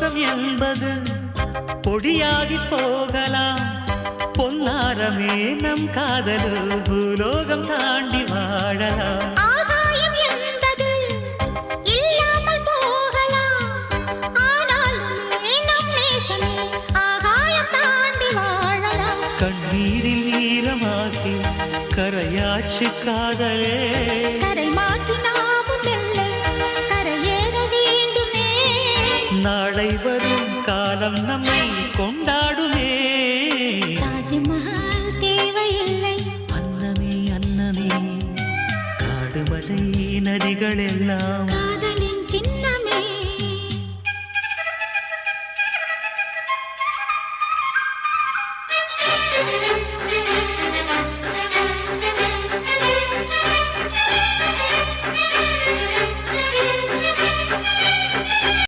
பூலோகம் என்பது பொடியாகி போகலாம். பொன்னாரமே நம் காதலு பூலோகம் தாண்டி வாழலாம். ஆகாயம் என்பது இல்லாமல் போகலாம். ஆனால் நம் நேசமே ஆகாயம் தாண்டி வாழலாம். கண்ணீரில் ஈரமாகி கரையாட்சி காதலே, கரை மாற்றி நாமும் வெல்லை கரையேற வேண்டுமே. நாளை வரும் காலம் நம்மை கொண்டாடுமே. தாஜ்மஹால் தேவையில்லை அன்னமே அன்னமே, காடுமலை நதிகள் எல்லாம்